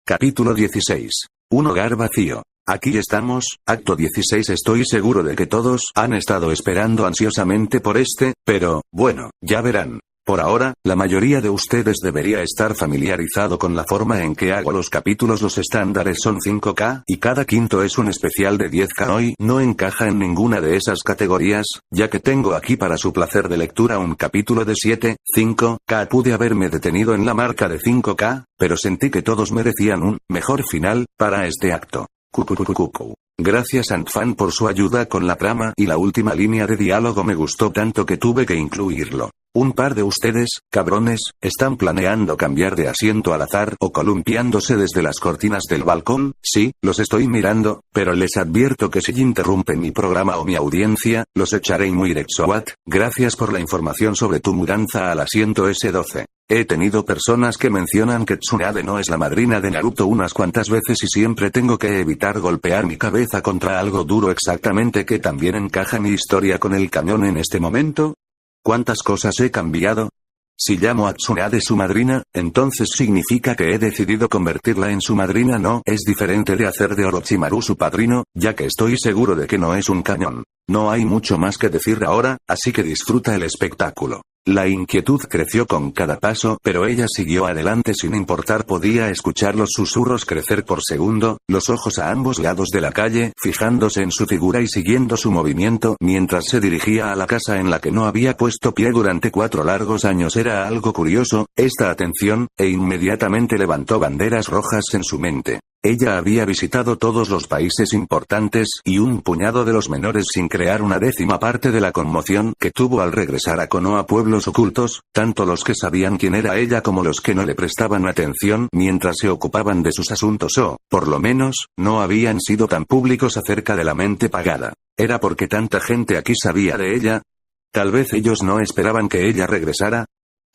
Capítulo 16. Un hogar vacío. Aquí estamos, acto 16. Estoy seguro de que todos han estado esperando ansiosamente por pero, bueno, ya verán. Por ahora, la mayoría de ustedes debería estar familiarizado con la forma en que hago los capítulos. Los estándares son 5K, y cada quinto es un especial de 10K. Hoy no encaja en ninguna de esas categorías, ya que tengo aquí para su placer de lectura un capítulo de 5K. Pude haberme detenido en la marca de 5K, pero sentí que todos merecían un mejor final para este acto. Gracias Antfan por su ayuda con la trama, y la última línea de diálogo me gustó tanto que tuve que incluirlo. Un par de ustedes, cabrones, están planeando cambiar de asiento al azar o columpiándose desde las cortinas del balcón. Sí, los estoy mirando, pero les advierto que si interrumpen mi programa o mi audiencia, los echaré muy directo. Gracias por la información sobre tu mudanza al asiento S12. He tenido personas que mencionan que Tsunade no es la madrina de Naruto unas cuantas veces y siempre tengo que evitar golpear mi cabeza contra algo duro. Exactamente que también encaja mi historia con el camión en este momento. ¿Cuántas cosas he cambiado? Si llamo a Tsunade su madrina, entonces significa que he decidido convertirla en su madrina. No es diferente de hacer de Orochimaru su padrino, ya que estoy seguro de que no es un cañón. No hay mucho más que decir ahora, así que disfruta el espectáculo. La inquietud creció con cada paso, pero ella siguió adelante sin importar. Podía escuchar los susurros crecer por segundo, los ojos a ambos lados de la calle, fijándose en su figura y siguiendo su movimiento mientras se dirigía a la casa en la que no había puesto pie durante 4 largos años. Era algo curioso, esta atención, e inmediatamente levantó banderas rojas en su mente. Ella había visitado todos los países importantes y un puñado de los menores sin crear una décima parte de la conmoción que tuvo al regresar a Konoha. Pueblos ocultos, tanto los que sabían quién era ella como los que no le prestaban atención mientras se ocupaban de sus asuntos o, por lo menos, no habían sido tan públicos acerca de la mente pagada. ¿Era porque tanta gente aquí sabía de ella? Tal vez ellos no esperaban que ella regresara.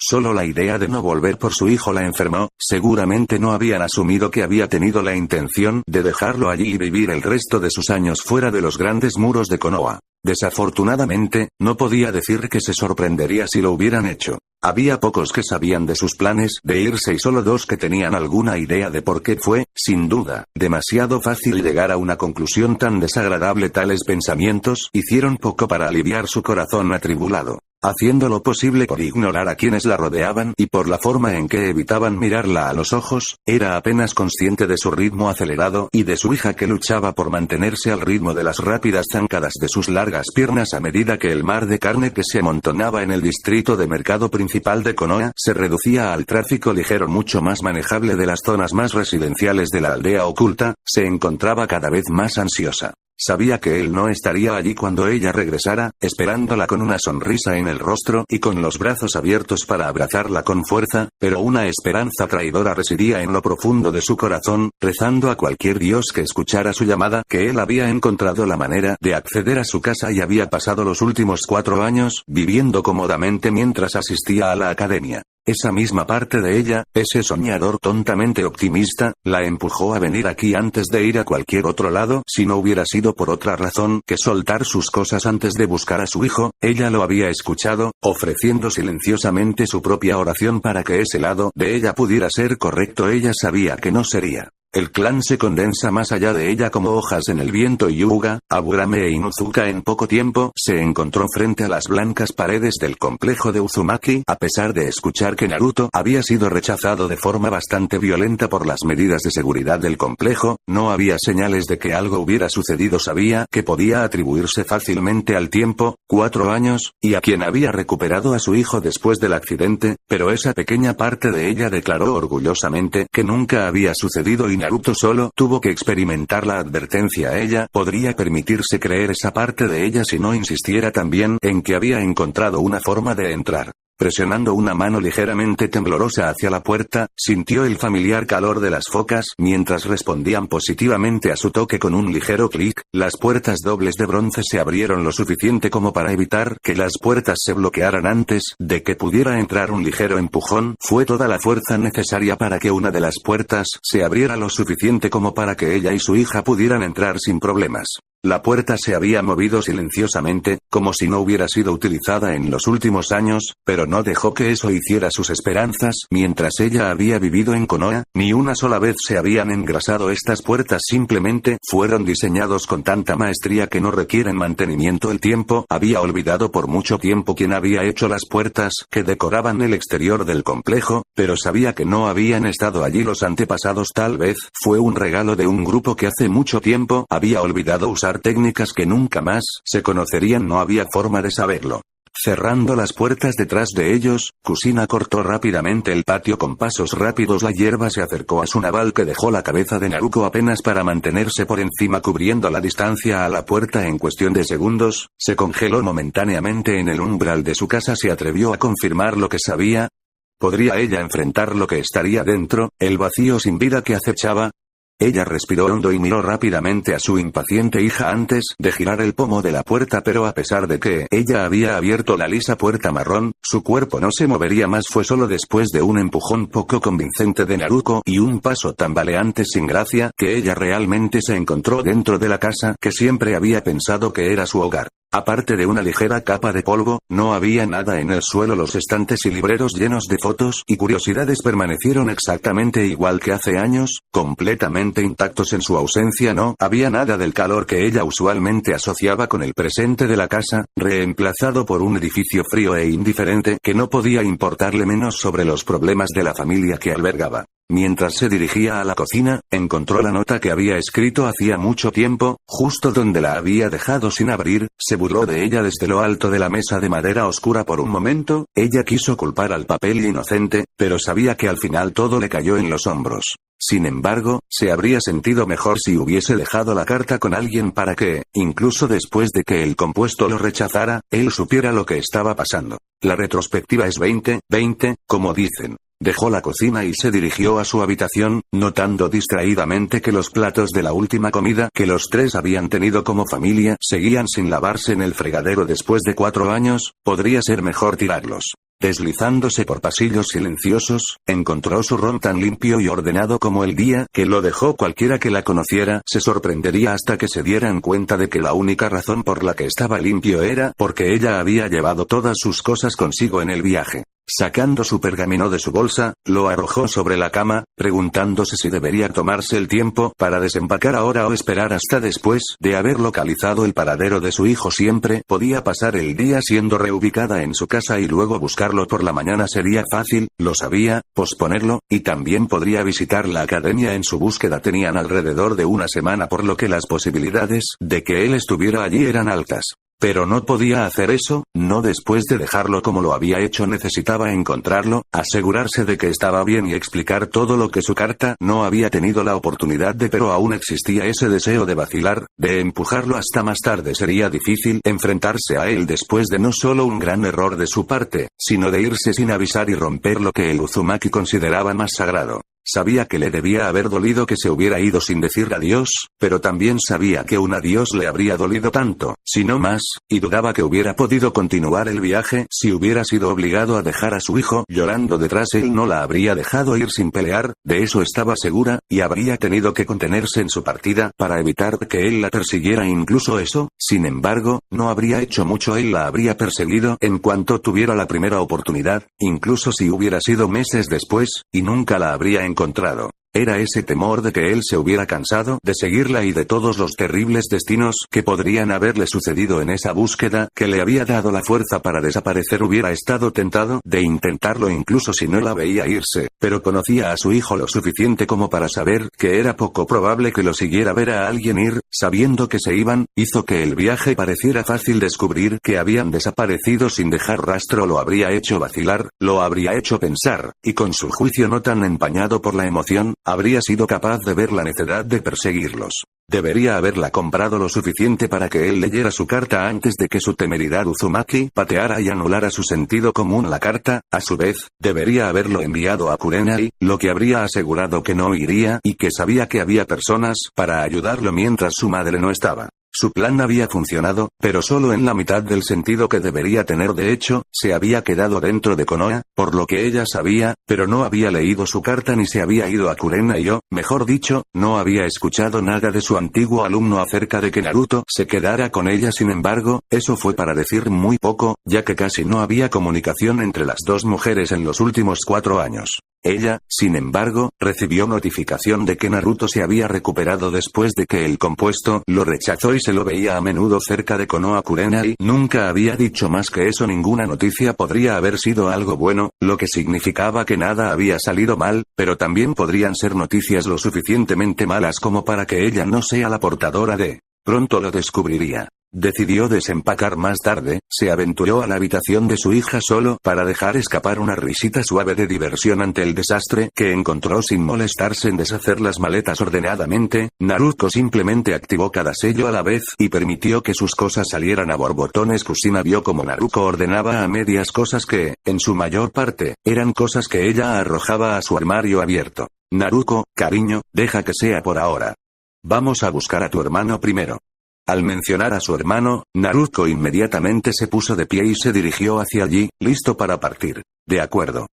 Solo la idea de no volver por su hijo la enfermó. Seguramente no habían asumido que había tenido la intención de dejarlo allí y vivir el resto de sus años fuera de los grandes muros de Konoha. Desafortunadamente, no podía decir que se sorprendería si lo hubieran hecho. Había pocos que sabían de sus planes de irse y solo 2 que tenían alguna idea de por qué. Fue, sin duda, demasiado fácil llegar a una conclusión tan desagradable. Tales pensamientos hicieron poco para aliviar su corazón atribulado. Haciendo lo posible por ignorar a quienes la rodeaban y por la forma en que evitaban mirarla a los ojos, era apenas consciente de su ritmo acelerado y de su hija que luchaba por mantenerse al ritmo de las rápidas zancadas de sus largas piernas a medida que el mar de carne que se amontonaba en el distrito de mercado principal de Konoha se reducía al tráfico ligero mucho más manejable de las zonas más residenciales de la aldea oculta. Se encontraba cada vez más ansiosa. Sabía que él no estaría allí cuando ella regresara, esperándola con una sonrisa en el rostro y con los brazos abiertos para abrazarla con fuerza, pero una esperanza traidora residía en lo profundo de su corazón, rezando a cualquier dios que escuchara su llamada. Que él había encontrado la manera de acceder a su casa y había pasado los últimos 4 años viviendo cómodamente mientras asistía a la academia. Esa misma parte de ella, ese soñador tontamente optimista, la empujó a venir aquí antes de ir a cualquier otro lado. Si no hubiera sido por otra razón que soltar sus cosas antes de buscar a su hijo, ella lo había escuchado, ofreciendo silenciosamente su propia oración para que ese lado de ella pudiera ser correcto. Ella sabía que no sería. El clan se condensa más allá de ella como hojas en el viento y Hyuga, Aburame e Inuzuka en poco tiempo se encontró frente a las blancas paredes del complejo de Uzumaki. A pesar de escuchar que Naruto había sido rechazado de forma bastante violenta por las medidas de seguridad del complejo, no había señales de que algo hubiera sucedido. Sabía que podía atribuirse fácilmente al tiempo, 4 años, y a quien había recuperado a su hijo después del accidente, pero esa pequeña parte de ella declaró orgullosamente que nunca había sucedido y Naruto solo tuvo que experimentar la advertencia. Ella podría permitirse creer esa parte de ella si no insistiera también en que había encontrado una forma de entrar. Presionando una mano ligeramente temblorosa hacia la puerta, sintió el familiar calor de las focas mientras respondían positivamente a su toque con un ligero clic. Las puertas dobles de bronce se abrieron lo suficiente como para evitar que las puertas se bloquearan antes de que pudiera entrar. Un ligero empujón fue toda la fuerza necesaria para que una de las puertas se abriera lo suficiente como para que ella y su hija pudieran entrar sin problemas. La puerta se había movido silenciosamente, como si no hubiera sido utilizada en los últimos años, pero no dejó que eso hiciera sus esperanzas. Mientras ella había vivido en Konoha, ni una sola vez se habían engrasado estas puertas, simplemente fueron diseñados con tanta maestría que no requieren mantenimiento. El tiempo había olvidado por mucho tiempo quién había hecho las puertas que decoraban el exterior del complejo, pero sabía que no habían estado allí los antepasados. Tal vez fue un regalo de un grupo que hace mucho tiempo había olvidado usar técnicas que nunca más se conocerían. No había forma de saberlo. Cerrando las puertas detrás de ellos, Kusina cortó rápidamente el patio con pasos rápidos. La hierba se acercó a su naval, que dejó la cabeza de Naruto apenas para mantenerse por encima, cubriendo la distancia a la puerta en cuestión de segundos. Se congeló momentáneamente en el umbral de su casa. Se atrevió a confirmar lo que sabía. ¿Podría ella enfrentar lo que estaría dentro, el vacío sin vida que acechaba? Ella respiró hondo y miró rápidamente a su impaciente hija antes de girar el pomo de la puerta, pero a pesar de que ella había abierto la lisa puerta marrón, su cuerpo no se movería más. Fue solo después de un empujón poco convincente de Naruto y un paso tambaleante sin gracia que ella realmente se encontró dentro de la casa que siempre había pensado que era su hogar. Aparte de una ligera capa de polvo, no había nada en el suelo. Los estantes y libreros llenos de fotos y curiosidades permanecieron exactamente igual que hace años, completamente intactos en su ausencia. No había nada del calor que ella usualmente asociaba con el presente de la casa, reemplazado por un edificio frío e indiferente que no podía importarle menos sobre los problemas de la familia que albergaba. Mientras se dirigía a la cocina, encontró la nota que había escrito hacía mucho tiempo, justo donde la había dejado sin abrir. Se burló de ella desde lo alto de la mesa de madera oscura. Por un momento, ella quiso culpar al papel inocente, pero sabía que al final todo le cayó en los hombros. Sin embargo, se habría sentido mejor si hubiese dejado la carta con alguien para que, incluso después de que el compuesto lo rechazara, él supiera lo que estaba pasando. La retrospectiva es 20/20, como dicen. Dejó la cocina y se dirigió a su habitación, notando distraídamente que los platos de la última comida que los tres habían tenido como familia seguían sin lavarse en el fregadero. Después de 4 años, podría ser mejor tirarlos. Deslizándose por pasillos silenciosos, encontró su ron tan limpio y ordenado como el día que lo dejó. Cualquiera que la conociera se sorprendería hasta que se dieran cuenta de que la única razón por la que estaba limpio era porque ella había llevado todas sus cosas consigo en el viaje. Sacando su pergamino de su bolsa, lo arrojó sobre la cama, preguntándose si debería tomarse el tiempo para desempacar ahora o esperar hasta después de haber localizado el paradero de su hijo. Siempre podía pasar el día siendo reubicada en su casa y luego buscarlo por la mañana. Sería fácil, lo sabía, posponerlo, y también podría visitar la academia en su búsqueda. Tenían alrededor de una semana, por lo que las posibilidades de que él estuviera allí eran altas. Pero no podía hacer eso, no después de dejarlo como lo había hecho. Necesitaba encontrarlo, asegurarse de que estaba bien y explicar todo lo que su carta no había tenido la oportunidad de, pero aún existía ese deseo de vacilar, de empujarlo hasta más tarde. Sería difícil enfrentarse a él después de no solo un gran error de su parte, sino de irse sin avisar y romper lo que el Uzumaki consideraba más sagrado. Sabía que le debía haber dolido que se hubiera ido sin decir adiós, pero también sabía que un adiós le habría dolido tanto, si no más, y dudaba que hubiera podido continuar el viaje si hubiera sido obligado a dejar a su hijo llorando detrás. Él no la habría dejado ir sin pelear, de eso estaba segura, y habría tenido que contenerse en su partida para evitar que él la persiguiera. Incluso eso, sin embargo, no habría hecho mucho. Él la habría perseguido en cuanto tuviera la primera oportunidad, incluso si hubiera sido meses después, y nunca la habría encontrado. Era ese temor de que él se hubiera cansado de seguirla y de todos los terribles destinos que podrían haberle sucedido en esa búsqueda que le había dado la fuerza para desaparecer. Hubiera estado tentado de intentarlo incluso si no la veía irse, pero conocía a su hijo lo suficiente como para saber que era poco probable que lo siguiera. Ver a alguien ir, sabiendo que se iban, hizo que el viaje pareciera fácil. Descubrir que habían desaparecido sin dejar rastro lo habría hecho vacilar, lo habría hecho pensar, y con su juicio no tan empañado por la emoción, habría sido capaz de ver la necedad de perseguirlos. Debería haberla comprado lo suficiente para que él leyera su carta antes de que su temeridad Uzumaki pateara y anulara su sentido común. La carta, a su vez, debería haberlo enviado a Kurenai, lo que habría asegurado que no iría y que sabía que había personas para ayudarlo mientras su madre no estaba. Su plan había funcionado, pero solo en la mitad del sentido que debería tener. De hecho, se había quedado dentro de Konoha, por lo que ella sabía, pero no había leído su carta ni se había ido a Kurenai-o, mejor dicho, no había escuchado nada de su antiguo alumno acerca de que Naruto se quedara con ella. Sin embargo, eso fue para decir muy poco, ya que casi no había comunicación entre las dos mujeres en los últimos 4 años. Ella, sin embargo, recibió notificación de que Naruto se había recuperado después de que el compuesto lo rechazó y se lo veía a menudo cerca de Konoha Kurenai. Nunca había dicho más que eso. Ninguna noticia podría haber sido algo bueno, lo que significaba que nada había salido mal, pero también podrían ser noticias lo suficientemente malas como para que ella no sea la portadora de. Pronto lo descubriría. Decidió desempacar más tarde, se aventuró a la habitación de su hija solo para dejar escapar una risita suave de diversión ante el desastre que encontró. Sin molestarse en deshacer las maletas ordenadamente, Naruto simplemente activó cada sello a la vez y permitió que sus cosas salieran a borbotones. Kusina vio como Naruto ordenaba a medias cosas que, en su mayor parte, eran cosas que ella arrojaba a su armario abierto. Naruto, cariño, deja que sea por ahora. Vamos a buscar a tu hermano primero. Al mencionar a su hermano, Naruto inmediatamente se puso de pie y se dirigió hacia allí, listo para partir. De acuerdo.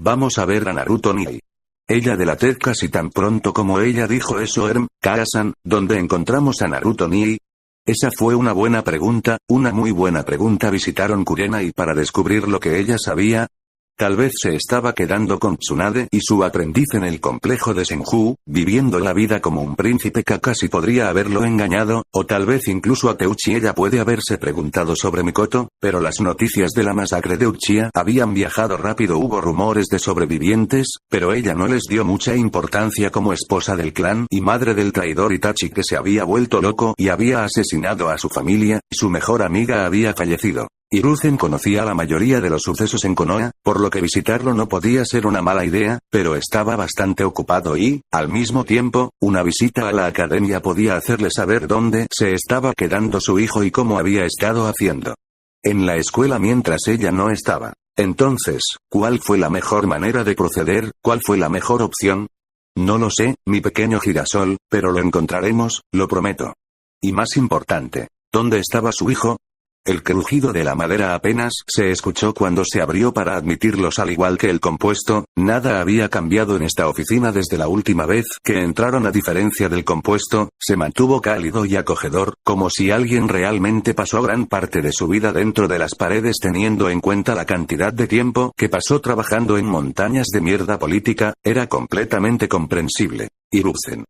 Vamos a ver a Naruto Nii. Ella delató casi tan pronto como ella dijo eso. Kara-san, ¿dónde encontramos a Naruto Nii? Esa fue una buena pregunta, una muy buena pregunta. Visitaron Kurenai para descubrir lo que ella sabía. Tal vez se estaba quedando con Tsunade y su aprendiz en el complejo de Senju, viviendo la vida como un príncipe. Kakashi podría haberlo engañado, o tal vez incluso a Teuchi. Ella puede haberse preguntado sobre Mikoto, pero las noticias de la masacre de Uchiha habían viajado rápido. Hubo rumores de sobrevivientes, pero ella no les dio mucha importancia. Como esposa del clan y madre del traidor Itachi que se había vuelto loco y había asesinado a su familia, su mejor amiga había fallecido. Hiruzen conocía la mayoría de los sucesos en Konoha, por lo que visitarlo no podía ser una mala idea, pero estaba bastante ocupado y, al mismo tiempo, una visita a la academia podía hacerle saber dónde se estaba quedando su hijo y cómo había estado haciendo en la escuela mientras ella no estaba. Entonces, ¿cuál fue la mejor manera de proceder? ¿Cuál fue la mejor opción? No lo sé, mi pequeño girasol, pero lo encontraremos, lo prometo. Y más importante, ¿dónde estaba su hijo? El crujido de la madera apenas se escuchó cuando se abrió para admitirlos. Al igual que el compuesto, nada había cambiado en esta oficina desde la última vez que entraron. A diferencia del compuesto, se mantuvo cálido y acogedor, como si alguien realmente pasó gran parte de su vida dentro de las paredes. Teniendo en cuenta la cantidad de tiempo que pasó trabajando en montañas de mierda política, era completamente comprensible. Hiruzen.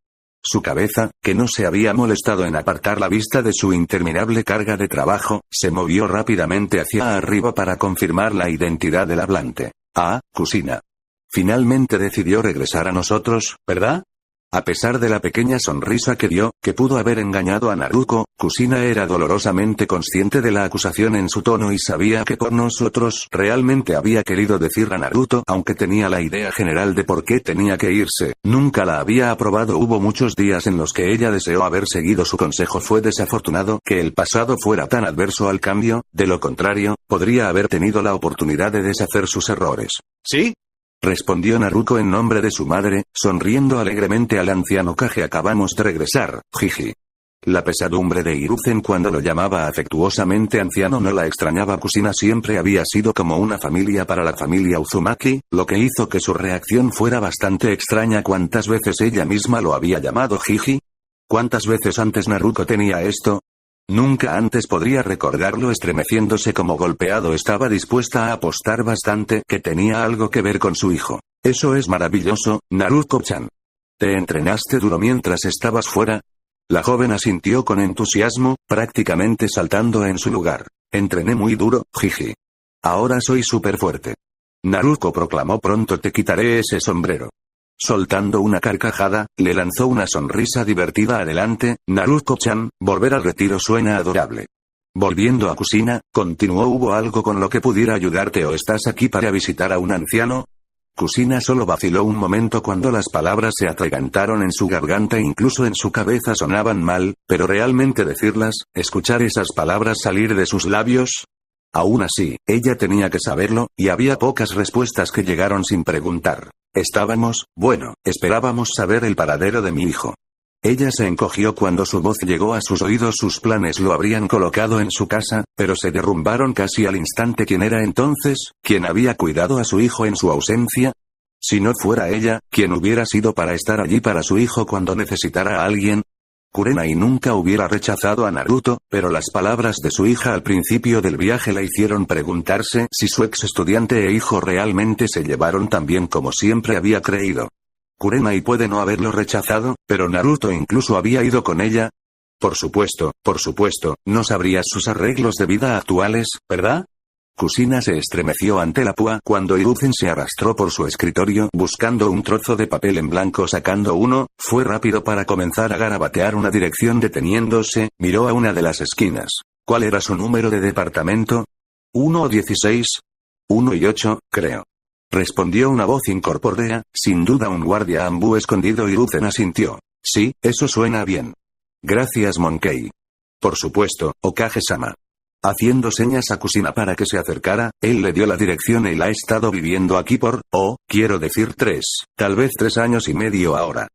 Su cabeza, que no se había molestado en apartar la vista de su interminable carga de trabajo, se movió rápidamente hacia arriba para confirmar la identidad del hablante. Ah, Kusina. Finalmente decidió regresar a nosotros, ¿verdad? A pesar de la pequeña sonrisa que dio, que pudo haber engañado a Naruto, Kusina era dolorosamente consciente de la acusación en su tono y sabía que por nosotros realmente había querido decir a Naruto. Aunque tenía la idea general de por qué tenía que irse, nunca la había aprobado. Hubo muchos días en los que ella deseó haber seguido su consejo. Fue desafortunado que el pasado fuera tan adverso al cambio, de lo contrario, podría haber tenido la oportunidad de deshacer sus errores. ¿Sí? Respondió Naruto en nombre de su madre, sonriendo alegremente al anciano Kage. Acabamos de regresar, jiji. La pesadumbre de Hiruzen cuando lo llamaba afectuosamente anciano no la extrañaba. Kusina siempre había sido como una familia para la familia Uzumaki, lo que hizo que su reacción fuera bastante extraña. ¿Cuántas veces ella misma lo había llamado jiji? ¿Cuántas veces antes Naruto tenía esto? Nunca antes podría recordarlo. Estremeciéndose como golpeado, estaba dispuesta a apostar bastante que tenía algo que ver con su hijo. Eso es maravilloso, Naruto-chan. ¿Te entrenaste duro mientras estabas fuera? La joven asintió con entusiasmo, prácticamente saltando en su lugar. Entrené muy duro, jiji. Ahora soy súper fuerte. Naruto proclamó. Pronto te quitaré ese sombrero. Soltando una carcajada, le lanzó una sonrisa divertida. Adelante, Naruto-chan, volver al retiro suena adorable. Volviendo a Kusina, continuó. ¿Hubo algo con lo que pudiera ayudarte o estás aquí para visitar a un anciano? Kusina solo vaciló un momento cuando las palabras se atragantaron en su garganta. Incluso en su cabeza sonaban mal, pero realmente decirlas, escuchar esas palabras salir de sus labios. Aún así, ella tenía que saberlo, y había pocas respuestas que llegaron sin preguntar. Esperábamos saber el paradero de mi hijo. Ella se encogió cuando su voz llegó a sus oídos. Sus planes lo habrían colocado en su casa, pero se derrumbaron casi al instante. ¿Quién era entonces, quien había cuidado a su hijo en su ausencia? Si no fuera ella, ¿quién hubiera sido para estar allí para su hijo cuando necesitara a alguien? Kurenai nunca hubiera rechazado a Naruto, pero las palabras de su hija al principio del viaje la hicieron preguntarse si su ex estudiante e hijo realmente se llevaron tan bien como siempre había creído. Kurenai puede no haberlo rechazado, pero Naruto incluso había ido con ella. Por supuesto, no sabrías sus arreglos de vida actuales, ¿verdad? Kushina se estremeció ante la púa cuando Hiruzen se arrastró por su escritorio buscando un trozo de papel en blanco. Sacando uno, fue rápido para comenzar a garabatear una dirección. Deteniéndose, miró a una de las esquinas. ¿Cuál era su número de departamento? 1 o 16. 1 y 8, creo. Respondió una voz incorpórea, sin duda un guardia ambú escondido. Hiruzen asintió. Sí, eso suena bien. Gracias, Monkey. Por supuesto, Okage-sama. Haciendo señas a Kushina para que se acercara, él le dio la dirección. Él ha estado viviendo aquí por, quiero decir tal vez 3 años y medio ahora.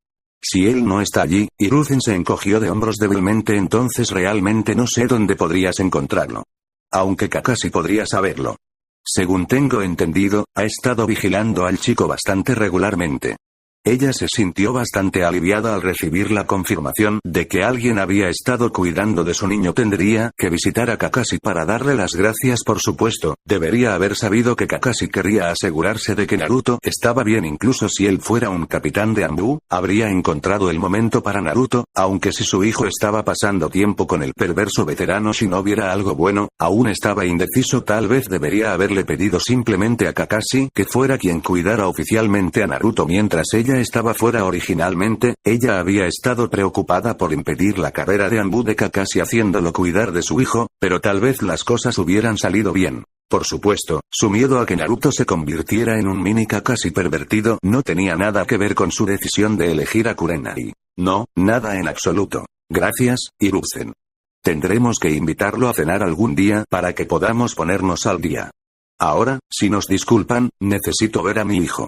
Si él no está allí, Hiruzen se encogió de hombros débilmente. Entonces realmente no sé dónde podrías encontrarlo. Aunque Kakashi podría saberlo. Según tengo entendido, ha estado vigilando al chico bastante regularmente. Ella se sintió bastante aliviada al recibir la confirmación de que alguien había estado cuidando de su niño. Tendría que visitar a Kakashi para darle las gracias. Por supuesto, debería haber sabido que Kakashi quería asegurarse de que Naruto estaba bien. Incluso si él fuera un capitán de Anbu, habría encontrado el momento para Naruto, aunque si su hijo estaba pasando tiempo con el perverso veterano Shinobi era algo bueno, aún estaba indeciso. Tal vez debería haberle pedido simplemente a Kakashi que fuera quien cuidara oficialmente a Naruto mientras ella estaba fuera. Originalmente, ella había estado preocupada por impedir la carrera de Anbu de Kakashi haciéndolo cuidar de su hijo, pero tal vez las cosas hubieran salido bien. Por supuesto, su miedo a que Naruto se convirtiera en un mini Kakashi pervertido no tenía nada que ver con su decisión de elegir a Kurenai. No, nada en absoluto. Gracias, Hiruzen. Tendremos que invitarlo a cenar algún día para que podamos ponernos al día. Ahora, si nos disculpan, necesito ver a mi hijo.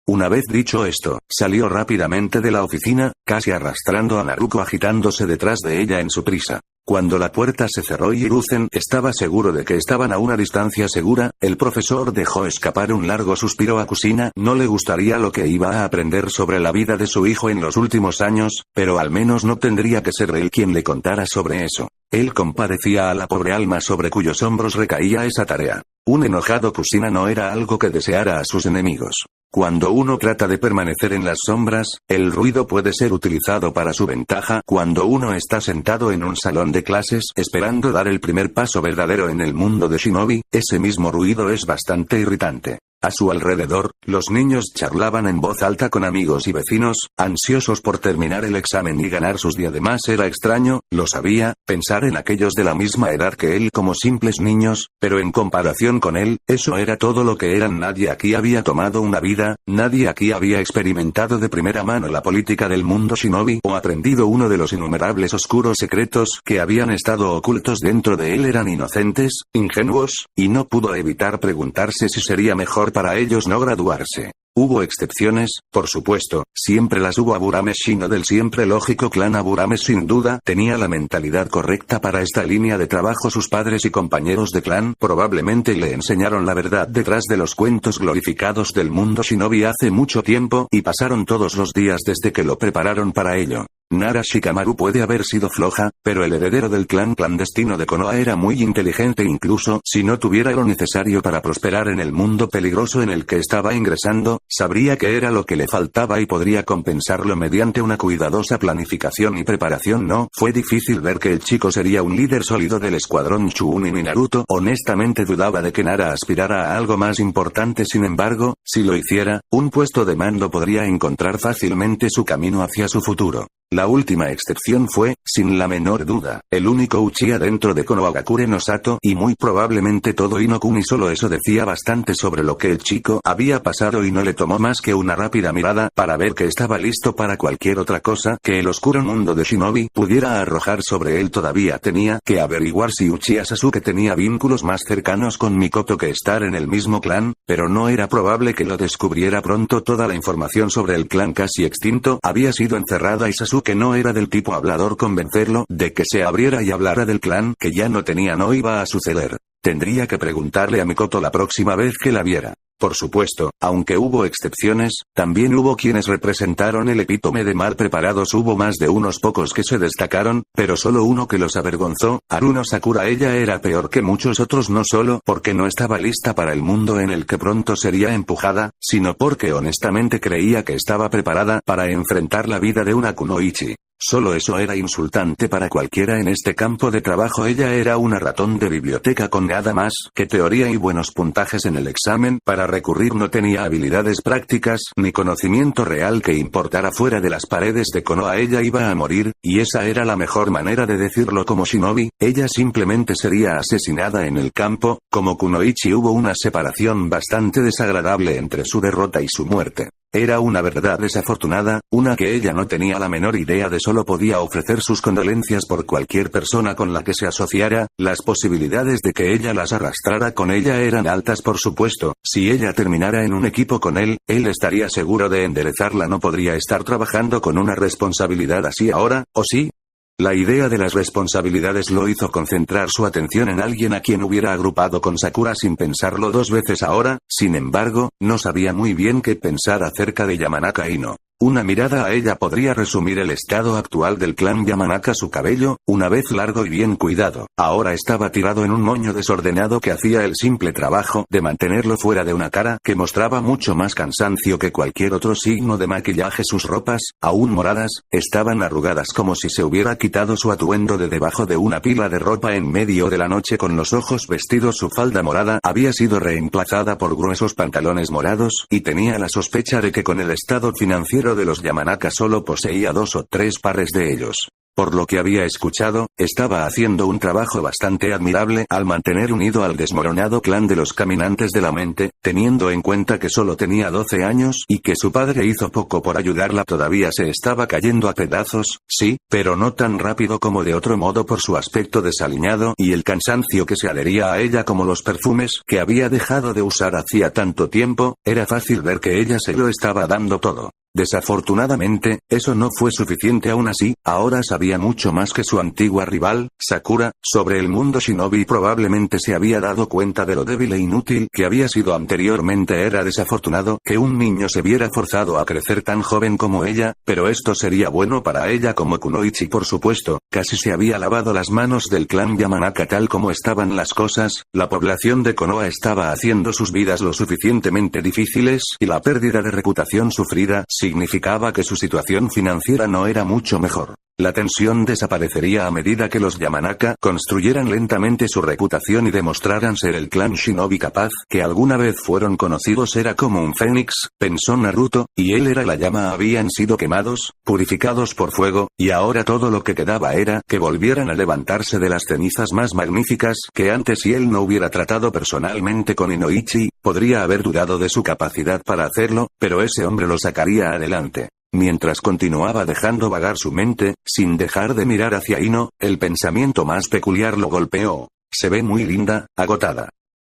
Una vez dicho esto, salió rápidamente de la oficina, casi arrastrando a Naruto agitándose detrás de ella en su prisa. Cuando la puerta se cerró y Hiruzen estaba seguro de que estaban a una distancia segura, el profesor dejó escapar un largo suspiro. A Kushina no le gustaría lo que iba a aprender sobre la vida de su hijo en los últimos años, pero al menos no tendría que ser él quien le contara sobre eso. Él compadecía a la pobre alma sobre cuyos hombros recaía esa tarea. Un enojado Kushina no era algo que deseara a sus enemigos. Cuando uno trata de permanecer en las sombras, el ruido puede ser utilizado para su ventaja. Cuando uno está sentado en un salón de clases esperando dar el primer paso verdadero en el mundo de Shinobi, ese mismo ruido es bastante irritante. A su alrededor, los niños charlaban en voz alta con amigos y vecinos, ansiosos por terminar el examen y ganar sus diademas. Era extraño, lo sabía, pensar en aquellos de la misma edad que él como simples niños, pero en comparación con él, eso era todo lo que eran. Nadie aquí había tomado una vida, nadie aquí había experimentado de primera mano la política del mundo Shinobi o aprendido uno de los innumerables oscuros secretos que habían estado ocultos dentro de él. Eran inocentes, ingenuos, y no pudo evitar preguntarse si sería mejor para ellos no graduarse. Hubo excepciones, por supuesto, siempre las hubo. Aburame Shino del siempre lógico clan Aburame sin duda tenía la mentalidad correcta para esta línea de trabajo. Sus padres y compañeros de clan probablemente le enseñaron la verdad detrás de los cuentos glorificados del mundo Shinobi hace mucho tiempo, y pasaron todos los días desde que lo prepararon para ello. Nara Shikamaru puede haber sido floja, pero el heredero del clan clandestino de Konoha era muy inteligente. Incluso si no tuviera lo necesario para prosperar en el mundo peligroso en el que estaba ingresando, sabría qué era lo que le faltaba y podría compensarlo mediante una cuidadosa planificación y preparación. No fue difícil ver que el chico sería un líder sólido del escuadrón Chunin y Naruto honestamente dudaba de que Nara aspirara a algo más importante. Sin embargo, si lo hiciera, un puesto de mando podría encontrar fácilmente su camino hacia su futuro. La última excepción fue, sin la menor duda, el único Uchiha dentro de Konohagakure no Sato, y muy probablemente todo Inokuni. Solo eso decía bastante sobre lo que el chico había pasado, y no le tomó más que una rápida mirada para ver que estaba listo para cualquier otra cosa que el oscuro mundo de Shinobi pudiera arrojar sobre él. Todavía tenía que averiguar si Uchiha Sasuke tenía vínculos más cercanos con Mikoto que estar en el mismo clan, pero no era probable que lo descubriera pronto. Toda la información sobre el clan casi extinto había sido encerrada y Sasuke que no era del tipo hablador, convencerlo de que se abriera y hablara del clan que ya no tenía no iba a suceder. Tendría que preguntarle a Mikoto la próxima vez que la viera. Por supuesto, aunque hubo excepciones, también hubo quienes representaron el epítome de mal preparados. Hubo más de unos pocos que se destacaron, pero solo uno que los avergonzó, Haruno Sakura. Ella era peor que muchos otros, no solo porque no estaba lista para el mundo en el que pronto sería empujada, sino porque honestamente creía que estaba preparada para enfrentar la vida de una kunoichi. Solo eso era insultante para cualquiera en este campo de trabajo. Ella era una ratón de biblioteca con nada más que teoría y buenos puntajes en el examen para recurrir. No tenía habilidades prácticas ni conocimiento real que importara fuera de las paredes de Konoha. Ella iba a morir, y esa era la mejor manera de decirlo. Como shinobi, ella simplemente sería asesinada en el campo. Como kunoichi hubo una separación bastante desagradable entre su derrota y su muerte. Era una verdad desafortunada, una que ella no tenía la menor idea de. Solo podía ofrecer sus condolencias por cualquier persona con la que se asociara. Las posibilidades de que ella las arrastrara con ella eran altas, por supuesto. Si ella terminara en un equipo con él estaría seguro de enderezarla. No podría estar trabajando con una responsabilidad así ahora, ¿o sí? La idea de las responsabilidades lo hizo concentrar su atención en alguien a quien hubiera agrupado con Sakura sin pensarlo dos veces. Ahora, sin embargo, no sabía muy bien qué pensar acerca de Yamanaka Ino. Una mirada a ella podría resumir el estado actual del clan Yamanaka. Su cabello, una vez largo y bien cuidado, ahora estaba tirado en un moño desordenado que hacía el simple trabajo de mantenerlo fuera de una cara que mostraba mucho más cansancio que cualquier otro signo de maquillaje. Sus ropas, aún moradas, estaban arrugadas como si se hubiera quitado su atuendo de debajo de una pila de ropa en medio de la noche. Con los ojos vestidos, su falda morada había sido reemplazada por gruesos pantalones morados, y tenía la sospecha de que con el estado financiero de los Yamanaka solo poseía 2 o 3 pares de ellos. Por lo que había escuchado, estaba haciendo un trabajo bastante admirable al mantener unido al desmoronado clan de los Caminantes de la Mente, teniendo en cuenta que solo tenía 12 años y que su padre hizo poco por ayudarla. Todavía se estaba cayendo a pedazos, sí, pero no tan rápido como de otro modo por su aspecto desaliñado y el cansancio que se adhería a ella. Como los perfumes que había dejado de usar hacía tanto tiempo, era fácil ver que ella se lo estaba dando todo. Desafortunadamente, eso no fue suficiente. Aún así, ahora sabía mucho más que su antigua rival, Sakura, sobre el mundo shinobi. Probablemente se había dado cuenta de lo débil e inútil que había sido anteriormente. Era desafortunado que un niño se viera forzado a crecer tan joven como ella, pero esto sería bueno para ella como kunoichi. Por supuesto, casi se había lavado las manos del clan Yamanaka. Tal como estaban las cosas, la población de Konoha estaba haciendo sus vidas lo suficientemente difíciles, y la pérdida de reputación sufrida significaba que su situación financiera no era mucho mejor. La tensión desaparecería a medida que los Yamanaka construyeran lentamente su reputación y demostraran ser el clan shinobi capaz que alguna vez fueron conocidos. Era como un fénix, pensó Naruto, y él era la llama. Habían sido quemados, purificados por fuego, y ahora todo lo que quedaba era que volvieran a levantarse de las cenizas más magníficas que antes. Si él no hubiera tratado personalmente con Inoichi, podría haber dudado de su capacidad para hacerlo, pero ese hombre lo sacaría adelante. Mientras continuaba dejando vagar su mente, sin dejar de mirar hacia Ino, el pensamiento más peculiar lo golpeó. Se ve muy linda, agotada.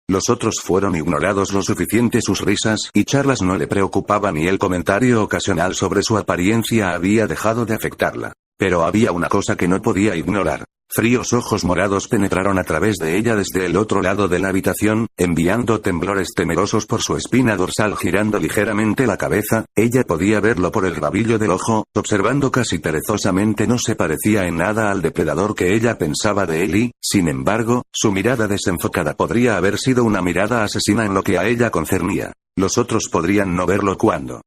Los otros fueron ignorados lo suficiente. Sus risas y charlas no le preocupaban y el comentario ocasional sobre su apariencia había dejado de afectarla. Pero había una cosa que no podía ignorar. Fríos ojos morados penetraron a través de ella desde el otro lado de la habitación, enviando temblores temerosos por su espina dorsal. Girando ligeramente la cabeza, ella podía verlo por el rabillo del ojo, observando casi perezosamente. No se parecía en nada al depredador que ella pensaba de él y, sin embargo, su mirada desenfocada podría haber sido una mirada asesina en lo que a ella concernía. Los otros podrían no verlo cuando.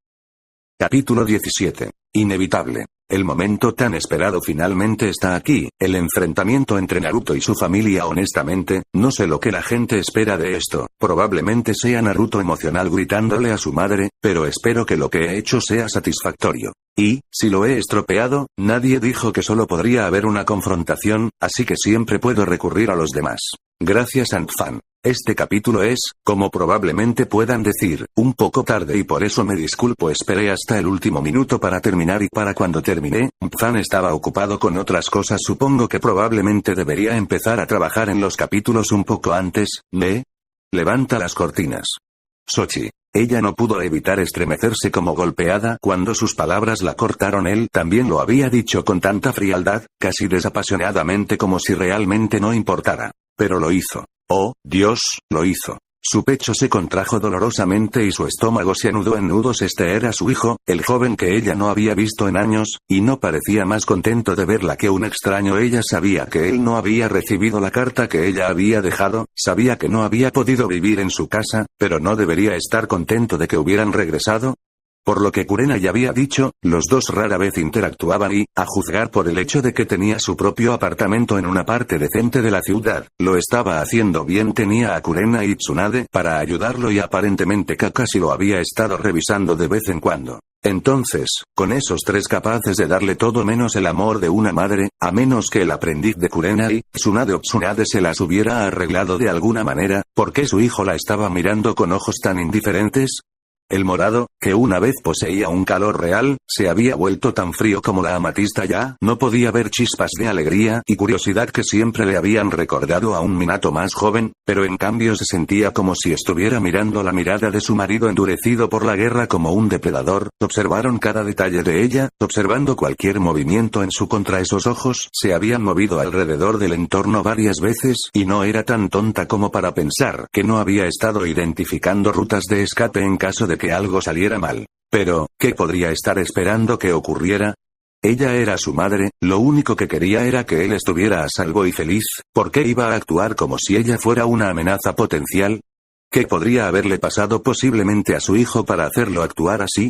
Capítulo 17. Inevitable. El momento tan esperado finalmente está aquí, el enfrentamiento entre Naruto y su familia. Honestamente, no sé lo que la gente espera de esto. Probablemente sea Naruto emocional gritándole a su madre, pero espero que lo que he hecho sea satisfactorio. Y, si lo he estropeado, nadie dijo que solo podría haber una confrontación, así que siempre puedo recurrir a los demás. Gracias Ant-fan. Este capítulo es, como probablemente puedan decir, un poco tarde y por eso me disculpo. Esperé hasta el último minuto para terminar y para cuando terminé, Ant-fan estaba ocupado con otras cosas. Supongo que probablemente debería empezar a trabajar en los capítulos un poco antes. Levanta las cortinas. Sochi. Ella no pudo evitar estremecerse como golpeada cuando sus palabras la cortaron. Él también lo había dicho con tanta frialdad, casi desapasionadamente, como si realmente no importara. Pero lo hizo. Oh, Dios, lo hizo. Su pecho se contrajo dolorosamente y su estómago se anudó en nudos. Este era su hijo, el joven que ella no había visto en años, y no parecía más contento de verla que un extraño. Ella sabía que él no había recibido la carta que ella había dejado, sabía que no había podido vivir en su casa, pero no debería estar contento de que hubieran regresado. Por lo que Kurena ya había dicho, los dos rara vez interactuaban y, a juzgar por el hecho de que tenía su propio apartamento en una parte decente de la ciudad, lo estaba haciendo bien. Tenía a Kurena y Tsunade para ayudarlo y aparentemente Kakashi lo había estado revisando de vez en cuando. Entonces, con esos tres capaces de darle todo menos el amor de una madre, a menos que el aprendiz de Kurena y Tsunade o Tsunade se las hubiera arreglado de alguna manera, ¿por qué su hijo la estaba mirando con ojos tan indiferentes? El morado, que una vez poseía un calor real, se había vuelto tan frío como la amatista. Ya no podía ver chispas de alegría y curiosidad que siempre le habían recordado a un Minato más joven, pero en cambio se sentía como si estuviera mirando la mirada de su marido endurecido por la guerra como un depredador. Observaron cada detalle de ella, observando cualquier movimiento en su contra. Esos ojos se habían movido alrededor del entorno varias veces y no era tan tonta como para pensar que no había estado identificando rutas de escape en caso de que algo saliera mal. Pero, ¿qué podría estar esperando que ocurriera? Ella era su madre, lo único que quería era que él estuviera a salvo y feliz. ¿Por qué iba a actuar como si ella fuera una amenaza potencial? ¿Qué podría haberle pasado posiblemente a su hijo para hacerlo actuar así?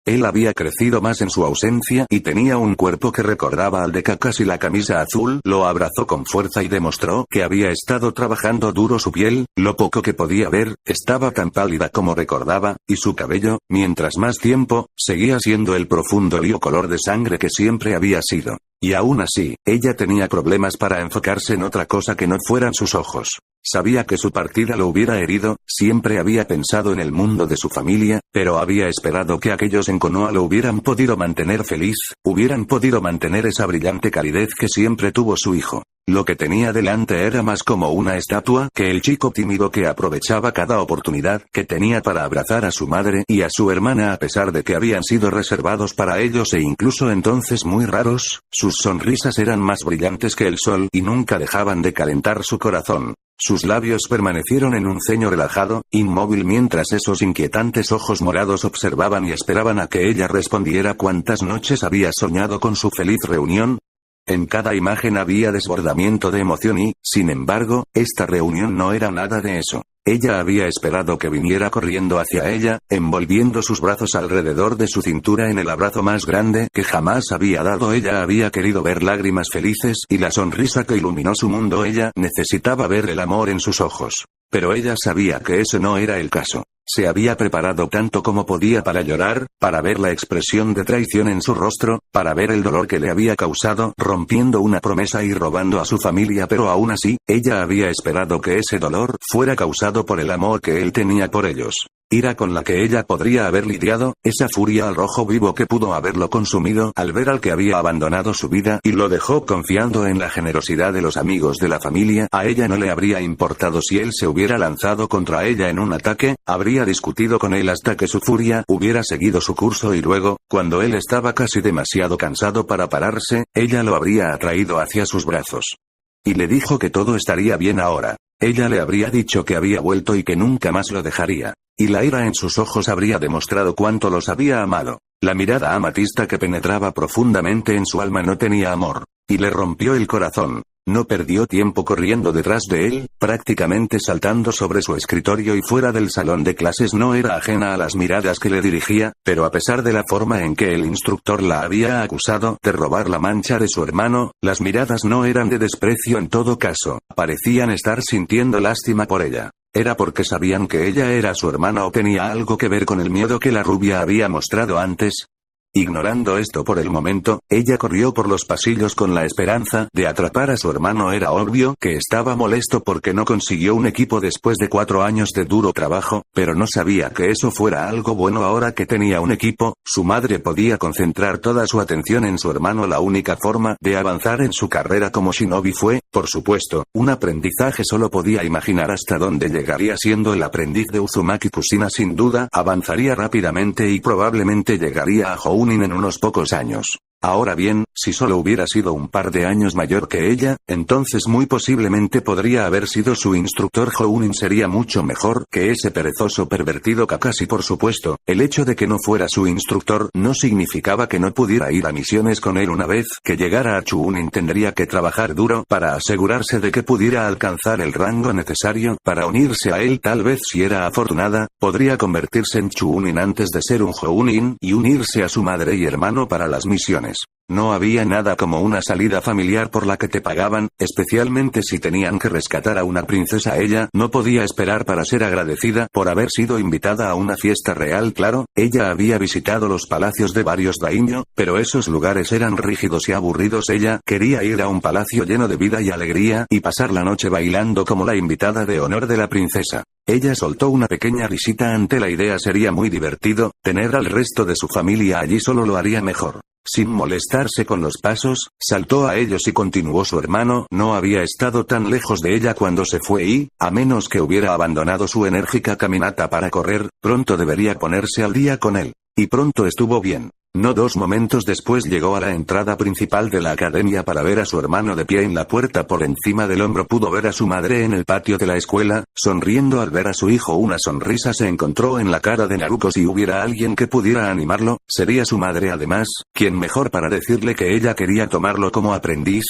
Él había crecido más en su ausencia y tenía un cuerpo que recordaba al de Kakashi. La camisa azul lo abrazó con fuerza y demostró que había estado trabajando duro su piel, lo poco que podía ver, estaba tan pálida como recordaba, y su cabello, mientras más tiempo, seguía siendo el profundo lío color de sangre que siempre había sido. Y aún así, ella tenía problemas para enfocarse en otra cosa que no fueran sus ojos. Sabía que su partida lo hubiera herido, siempre había pensado en el mundo de su familia, pero había esperado que aquellos en Konoha lo hubieran podido mantener feliz, hubieran podido mantener esa brillante calidez que siempre tuvo su hijo. Lo que tenía delante era más como una estatua que el chico tímido que aprovechaba cada oportunidad que tenía para abrazar a su madre y a su hermana a pesar de que habían sido reservados para ellos e incluso entonces muy raros. Sus sonrisas eran más brillantes que el sol y nunca dejaban de calentar su corazón. Sus labios permanecieron en un ceño relajado, inmóvil mientras esos inquietantes ojos morados observaban y esperaban a que ella respondiera. ¿Cuántas noches había soñado con su feliz reunión? En cada imagen había desbordamiento de emoción y, sin embargo, esta reunión no era nada de eso. Ella había esperado que viniera corriendo hacia ella, envolviendo sus brazos alrededor de su cintura en el abrazo más grande que jamás había dado. Ella había querido ver lágrimas felices y la sonrisa que iluminó su mundo. Ella necesitaba ver el amor en sus ojos. Pero ella sabía que ese no era el caso. Se había preparado tanto como podía para llorar, para ver la expresión de traición en su rostro, para ver el dolor que le había causado rompiendo una promesa y robando a su familia, pero aún así, ella había esperado que ese dolor fuera causado por el amor que él tenía por ellos. Ira con la que ella podría haber lidiado, esa furia al rojo vivo que pudo haberlo consumido al ver al que había abandonado su vida y lo dejó confiando en la generosidad de los amigos de la familia. A ella no le habría importado si él se hubiera lanzado contra ella en un ataque, habría discutido con él hasta que su furia hubiera seguido su curso y luego, cuando él estaba casi demasiado cansado para pararse, ella lo habría atraído hacia sus brazos. Y le dijo que todo estaría bien ahora. Ella le habría dicho que había vuelto y que nunca más lo dejaría. Y la ira en sus ojos habría demostrado cuánto los había amado. La mirada amatista que penetraba profundamente en su alma no tenía amor. Y le rompió el corazón. No perdió tiempo corriendo detrás de él, prácticamente saltando sobre su escritorio y fuera del salón de clases. No era ajena a las miradas que le dirigía, pero a pesar de la forma en que el instructor la había acusado de robar la mancha de su hermano, las miradas no eran de desprecio en todo caso, parecían estar sintiendo lástima por ella. ¿Era porque sabían que ella era su hermana o tenía algo que ver con el miedo que la rubia había mostrado antes? Ignorando esto por el momento, ella corrió por los pasillos con la esperanza de atrapar a su hermano. Era obvio que estaba molesto porque no consiguió un equipo después de 4 años de duro trabajo, pero no sabía que eso fuera algo bueno. Ahora que tenía un equipo, su madre podía concentrar toda su atención en su hermano. La única forma de avanzar en su carrera como shinobi fue, por supuesto, un aprendizaje. Solo podía imaginar hasta dónde llegaría siendo el aprendiz de Uzumaki Kushina. Sin duda, avanzaría rápidamente y probablemente llegaría a Jounin en unos pocos años. Ahora bien, si solo hubiera sido un par de años mayor que ella, entonces muy posiblemente podría haber sido su instructor. Jounin sería mucho mejor que ese perezoso pervertido Kakashi. Por supuesto, el hecho de que no fuera su instructor no significaba que no pudiera ir a misiones con él. Una vez que llegara a Chunin tendría que trabajar duro para asegurarse de que pudiera alcanzar el rango necesario para unirse a él. Tal vez si era afortunada, podría convertirse en Chunin antes de ser un Jounin y unirse a su madre y hermano para las misiones. No había nada como una salida familiar por la que te pagaban, especialmente si tenían que rescatar a una princesa. Ella no podía esperar para ser agradecida por haber sido invitada a una fiesta real. Claro, ella había visitado los palacios de varios daimyo, pero esos lugares eran rígidos y aburridos. Ella quería ir a un palacio lleno de vida y alegría y pasar la noche bailando como la invitada de honor de la princesa. Ella soltó una pequeña risita ante la idea. Sería muy divertido tener al resto de su familia allí. Solo lo haría mejor. Sin molestarse con los pasos, saltó a ellos y continuó. Su hermano no había estado tan lejos de ella cuando se fue y, a menos que hubiera abandonado su enérgica caminata para correr, pronto debería ponerse al día con él. Y pronto estuvo bien. No 2 momentos después llegó a la entrada principal de la academia para ver a su hermano de pie en la puerta. Por encima del hombro pudo ver a su madre en el patio de la escuela, sonriendo al ver a su hijo. Una sonrisa se encontró en la cara de Naruto. Si hubiera alguien que pudiera animarlo, sería su madre. Además, ¿quién mejor para decirle que ella quería tomarlo como aprendiz?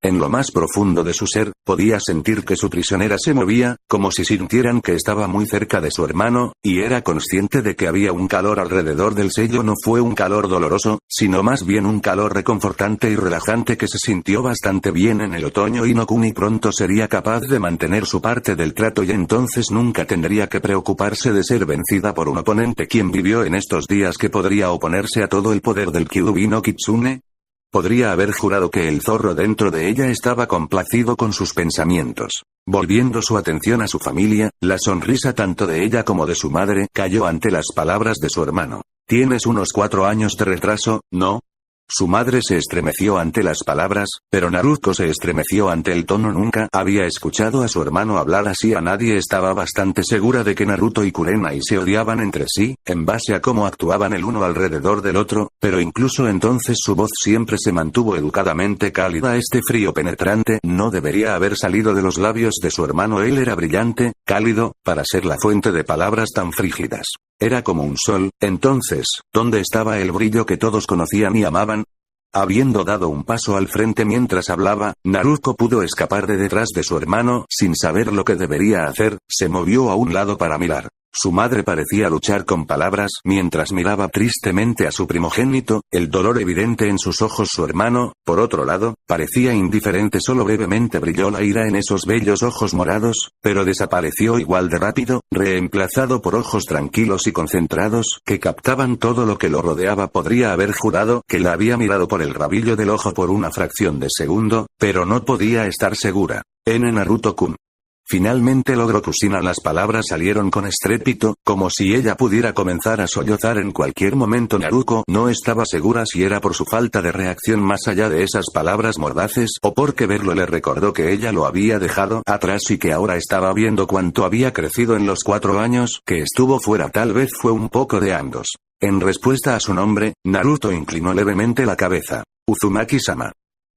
En lo más profundo de su ser, podía sentir que su prisionera se movía, como si sintieran que estaba muy cerca de su hermano, y era consciente de que había un calor alrededor del sello. No fue un calor doloroso, sino más bien un calor reconfortante y relajante que se sintió bastante bien en el otoño. Y Inokuni pronto sería capaz de mantener su parte del trato y entonces nunca tendría que preocuparse de ser vencida por un oponente. Quien vivió en estos días que podría oponerse a todo el poder del Kyuubi no Kitsune. Podría haber jurado que el zorro dentro de ella estaba complacido con sus pensamientos. Volviendo su atención a su familia, la sonrisa tanto de ella como de su madre cayó ante las palabras de su hermano. «Tienes unos 4 años de retraso, ¿no?». Su madre se estremeció ante las palabras, pero Naruto se estremeció ante el tono. Nunca había escuchado a su hermano hablar así a nadie. Estaba bastante segura de que Naruto y Kurenai se odiaban entre sí, en base a cómo actuaban el uno alrededor del otro, pero incluso entonces su voz siempre se mantuvo educadamente cálida. Este frío penetrante no debería haber salido de los labios de su hermano. Él era brillante, cálido, para ser la fuente de palabras tan frígidas. Era como un sol. Entonces, ¿dónde estaba el brillo que todos conocían y amaban? Habiendo dado un paso al frente mientras hablaba, Naruto pudo escapar de detrás de su hermano. Sin saber lo que debería hacer, se movió a un lado para mirar. Su madre parecía luchar con palabras mientras miraba tristemente a su primogénito, el dolor evidente en sus ojos. Su hermano, por otro lado, parecía indiferente. Solo brevemente brilló la ira en esos bellos ojos morados, pero desapareció igual de rápido, reemplazado por ojos tranquilos y concentrados que captaban todo lo que lo rodeaba. Podría haber jurado que la había mirado por el rabillo del ojo por una fracción de segundo, pero no podía estar segura. Naruto-kun. Finalmente logró Kushina. Las palabras salieron con estrépito, como si ella pudiera comenzar a sollozar en cualquier momento. Naruto no estaba segura si era por su falta de reacción más allá de esas palabras mordaces o porque verlo le recordó que ella lo había dejado atrás y que ahora estaba viendo cuánto había crecido en los 4 años que estuvo fuera. Tal vez fue un poco de ambos. En respuesta a su nombre, Naruto inclinó levemente la cabeza. Uzumaki-sama.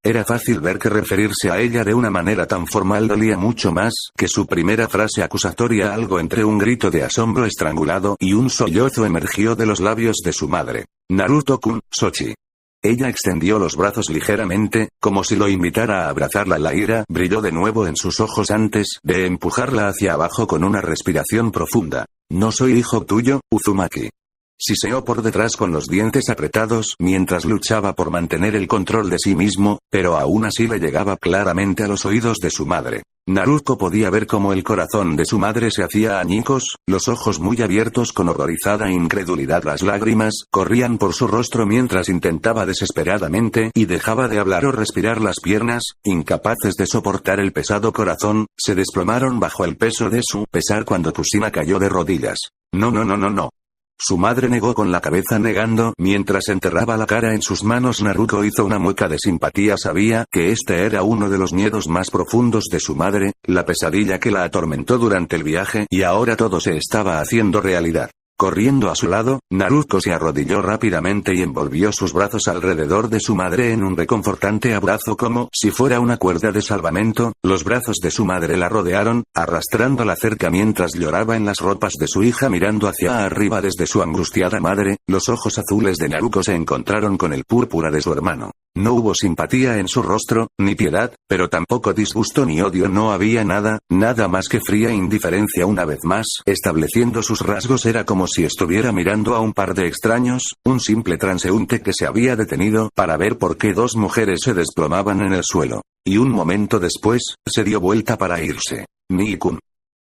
Era fácil ver que referirse a ella de una manera tan formal dolía mucho más que su primera frase acusatoria. Algo entre un grito de asombro estrangulado y un sollozo emergió de los labios de su madre. Naruto-kun, Sochi. Ella extendió los brazos ligeramente, como si lo invitara a abrazarla. La ira brilló de nuevo en sus ojos antes de empujarla hacia abajo con una respiración profunda. No soy hijo tuyo, Uzumaki. Siseó por detrás con los dientes apretados mientras luchaba por mantener el control de sí mismo, pero aún así le llegaba claramente a los oídos de su madre. Naruto podía ver cómo el corazón de su madre se hacía añicos, los ojos muy abiertos con horrorizada incredulidad, las lágrimas corrían por su rostro mientras intentaba desesperadamente y dejaba de hablar o respirar. Las piernas, incapaces de soportar el pesado corazón, se desplomaron bajo el peso de su pesar cuando Kushina cayó de rodillas. No, no, no, no, no. Su madre negó con la cabeza negando mientras enterraba la cara en sus manos. Naruto hizo una mueca de simpatía. Sabía que este era uno de los miedos más profundos de su madre, la pesadilla que la atormentó durante el viaje, y ahora todo se estaba haciendo realidad. Corriendo a su lado, Naruto se arrodilló rápidamente y envolvió sus brazos alrededor de su madre en un reconfortante abrazo como si fuera una cuerda de salvamento. Los brazos de su madre la rodearon, arrastrándola cerca mientras lloraba en las ropas de su hija mirando hacia arriba desde su angustiada madre. Los ojos azules de Naruto se encontraron con el púrpura de su hermano. No hubo simpatía en su rostro, ni piedad, pero tampoco disgusto ni odio. No había nada más que fría indiferencia. Una vez más, estableciendo sus rasgos, era como si estuviera mirando a un par de extraños, un simple transeúnte que se había detenido para ver por qué dos mujeres se desplomaban en el suelo. Y un momento después, se dio vuelta para irse. Mii-kun.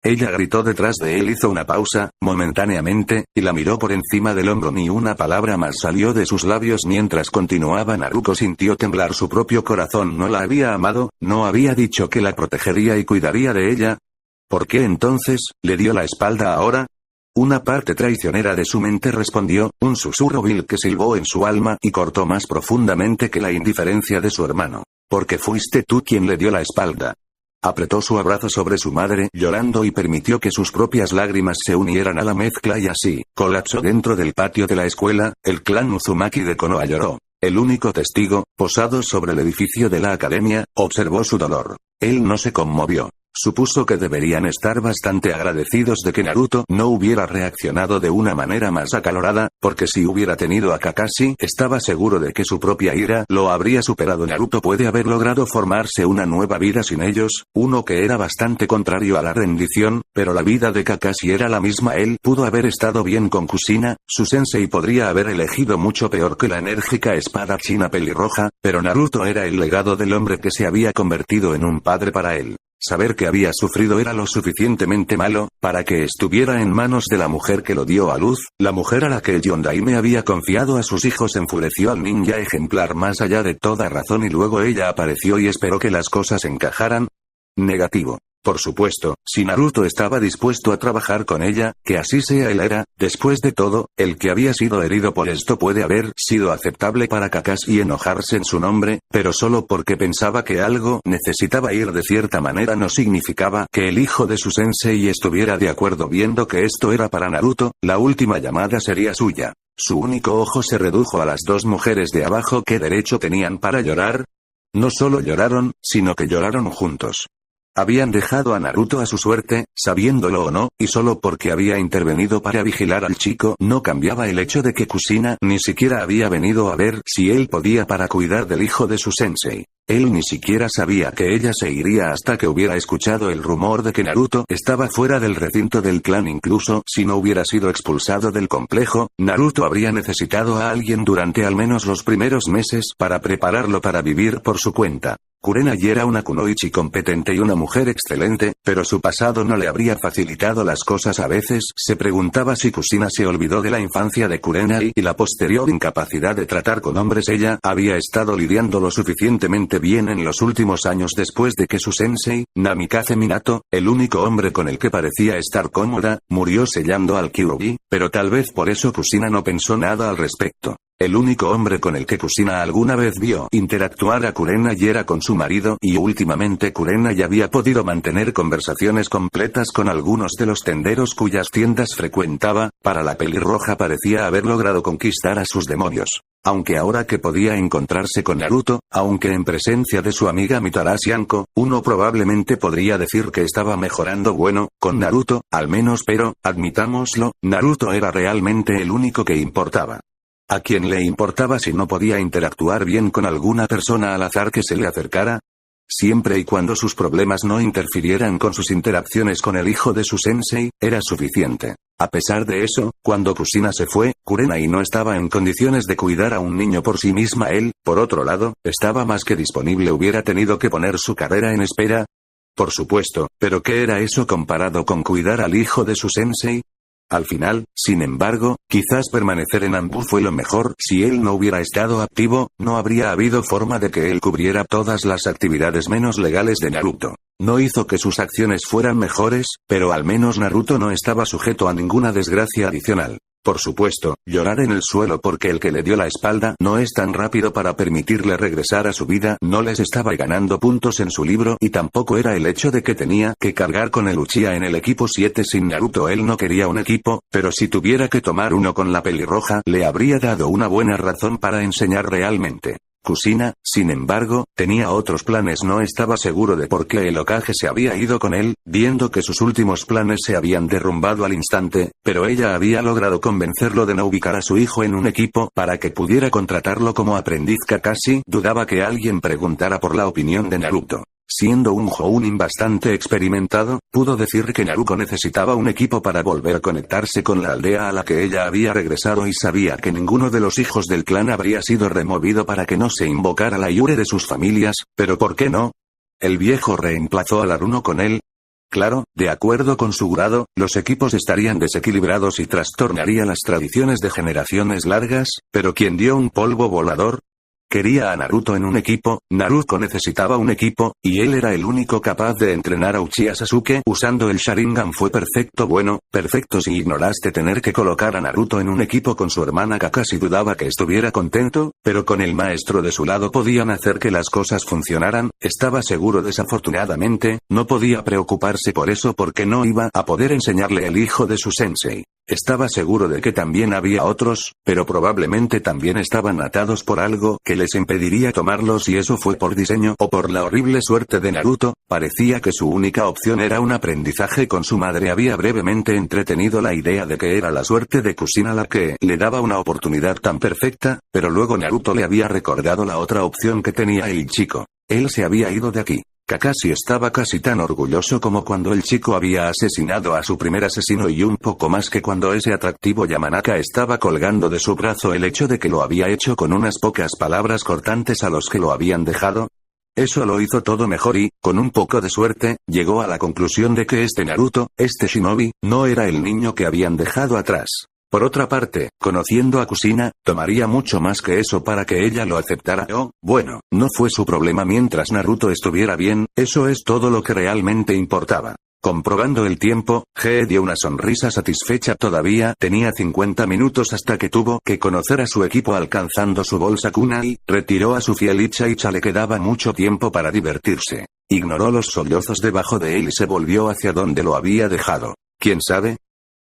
Ella gritó detrás de él. Hizo una pausa, momentáneamente, y la miró por encima del hombro. Ni una palabra más salió de sus labios mientras continuaba. Naruto sintió temblar su propio corazón. No la había amado, no había dicho que la protegería y cuidaría de ella. ¿Por qué entonces le dio la espalda ahora? Una parte traicionera de su mente respondió, un susurro vil que silbó en su alma y cortó más profundamente que la indiferencia de su hermano. Porque fuiste tú quien le dio la espalda. Apretó su abrazo sobre su madre llorando y permitió que sus propias lágrimas se unieran a la mezcla y así, colapsó dentro del patio de la escuela. El clan Uzumaki de Konoha lloró. El único testigo, posado sobre el edificio de la academia, observó su dolor. Él no se conmovió. Supuso que deberían estar bastante agradecidos de que Naruto no hubiera reaccionado de una manera más acalorada, porque si hubiera tenido a Kakashi, estaba seguro de que su propia ira lo habría superado. Naruto puede haber logrado formarse una nueva vida sin ellos, uno que era bastante contrario a la rendición, pero la vida de Kakashi era la misma. Él pudo haber estado bien con Kushina, su sensei podría haber elegido mucho peor que la enérgica espada china pelirroja, pero Naruto era el legado del hombre que se había convertido en un padre para él. Saber que había sufrido era lo suficientemente malo para que estuviera en manos de la mujer que lo dio a luz, la mujer a la que el Yondaime había confiado a sus hijos. Enfureció al ninja ejemplar más allá de toda razón y luego ella apareció y esperó que las cosas encajaran. Negativo. Por supuesto, si Naruto estaba dispuesto a trabajar con ella, que así sea. Él era, después de todo, el que había sido herido por esto. Puede haber sido aceptable para Kakashi enojarse en su nombre, pero solo porque pensaba que algo necesitaba ir de cierta manera no significaba que el hijo de su sensei estuviera de acuerdo. Viendo que esto era para Naruto, la última llamada sería suya. Su único ojo se redujo a las dos mujeres de abajo. ¿Qué derecho tenían para llorar? No solo lloraron, sino que lloraron juntos. Habían dejado a Naruto a su suerte, sabiéndolo o no, y solo porque había intervenido para vigilar al chico no cambiaba el hecho de que Kushina ni siquiera había venido a ver si él podía para cuidar del hijo de su sensei. Él ni siquiera sabía que ella se iría hasta que hubiera escuchado el rumor de que Naruto estaba fuera del recinto del clan. Incluso si no hubiera sido expulsado del complejo, Naruto habría necesitado a alguien durante al menos los primeros meses para prepararlo para vivir por su cuenta. Kurenai era una kunoichi competente y una mujer excelente, pero su pasado no le habría facilitado las cosas. A veces se preguntaba si Kushina se olvidó de la infancia de Kurenai y la posterior incapacidad de tratar con hombres. Ella había estado lidiando lo suficientemente bien en los últimos años después de que su sensei, Namikaze Minato, el único hombre con el que parecía estar cómoda, murió sellando al Kyuubi, pero tal vez por eso Kushina no pensó nada al respecto. El único hombre con el que Kushina alguna vez vio interactuar a Kurenai era con su marido, y últimamente Kurenai había podido mantener conversaciones completas con algunos de los tenderos cuyas tiendas frecuentaba. Para la pelirroja parecía haber logrado conquistar a sus demonios. Aunque ahora que podía encontrarse con Naruto, aunque en presencia de su amiga Mitarashi Anko, uno probablemente podría decir que estaba mejorando. Bueno, con Naruto, al menos, pero, admitámoslo, Naruto era realmente el único que importaba. ¿A quién le importaba si no podía interactuar bien con alguna persona al azar que se le acercara? Siempre y cuando sus problemas no interfirieran con sus interacciones con el hijo de su sensei, era suficiente. A pesar de eso, cuando Kushina se fue, Kurenai no estaba en condiciones de cuidar a un niño por sí misma. Él, por otro lado, estaba más que disponible. Hubiera tenido que poner su carrera en espera. Por supuesto, pero ¿qué era eso comparado con cuidar al hijo de su sensei? Al final, sin embargo, quizás permanecer en Anbu fue lo mejor. Si él no hubiera estado activo, no habría habido forma de que él cubriera todas las actividades menos legales de Naruto. No hizo que sus acciones fueran mejores, pero al menos Naruto no estaba sujeto a ninguna desgracia adicional. Por supuesto, llorar en el suelo porque el que le dio la espalda no es tan rápido para permitirle regresar a su vida no les estaba ganando puntos en su libro y tampoco era el hecho de que tenía que cargar con el Uchiha en el equipo 7 sin Naruto. Él no quería un equipo, pero si tuviera que tomar uno con la pelirroja le habría dado una buena razón para enseñar realmente. Kushina, sin embargo, tenía otros planes. No estaba seguro de por qué el Hokage se había ido con él, viendo que sus últimos planes se habían derrumbado al instante, pero ella había logrado convencerlo de no ubicar a su hijo en un equipo para que pudiera contratarlo como aprendiz Kakashi. Dudaba que alguien preguntara por la opinión de Naruto. Siendo un Jounin bastante experimentado, pudo decir que Naruto necesitaba un equipo para volver a conectarse con la aldea a la que ella había regresado y sabía que ninguno de los hijos del clan habría sido removido para que no se invocara la Yure de sus familias, pero ¿por qué no? El viejo reemplazó al Aruno con él. Claro, de acuerdo con su grado, los equipos estarían desequilibrados y trastornaría las tradiciones de generaciones largas, pero ¿quién dio un polvo volador? Quería a Naruto en un equipo, Naruto necesitaba un equipo, y él era el único capaz de entrenar a Uchiha Sasuke usando el Sharingan. Fue perfecto. Bueno, perfecto si ignoraste tener que colocar a Naruto en un equipo con su hermana Kakashi. Dudaba que estuviera contento, pero con el maestro de su lado podían hacer que las cosas funcionaran. Estaba seguro. Desafortunadamente, no podía preocuparse por eso porque no iba a poder enseñarle el hijo de su sensei. Estaba seguro de que también había otros, pero probablemente también estaban atados por algo que les impediría tomarlos, y eso fue por diseño o por la horrible suerte de Naruto. Parecía que su única opción era un aprendizaje con su madre. Había brevemente entretenido la idea de que era la suerte de Kushina la que le daba una oportunidad tan perfecta, pero luego Naruto le había recordado la otra opción que tenía el chico. Él se había ido de aquí. Kakashi estaba casi tan orgulloso como cuando el chico había asesinado a su primer asesino y un poco más que cuando ese atractivo Yamanaka estaba colgando de su brazo. El hecho de que lo había hecho con unas pocas palabras cortantes a los que lo habían dejado, eso lo hizo todo mejor y, con un poco de suerte, llegó a la conclusión de que este Naruto, este shinobi, no era el niño que habían dejado atrás. Por otra parte, conociendo a Kushina, tomaría mucho más que eso para que ella lo aceptara. Bueno, no fue su problema mientras Naruto estuviera bien, eso es todo lo que realmente importaba. Comprobando el tiempo, Ge dio una sonrisa satisfecha. Todavía tenía 50 minutos hasta que tuvo que conocer a su equipo. Alcanzando su bolsa kunai, retiró a su fiel Icha. Le quedaba mucho tiempo para divertirse. Ignoró los sollozos debajo de él y se volvió hacia donde lo había dejado. ¿Quién sabe?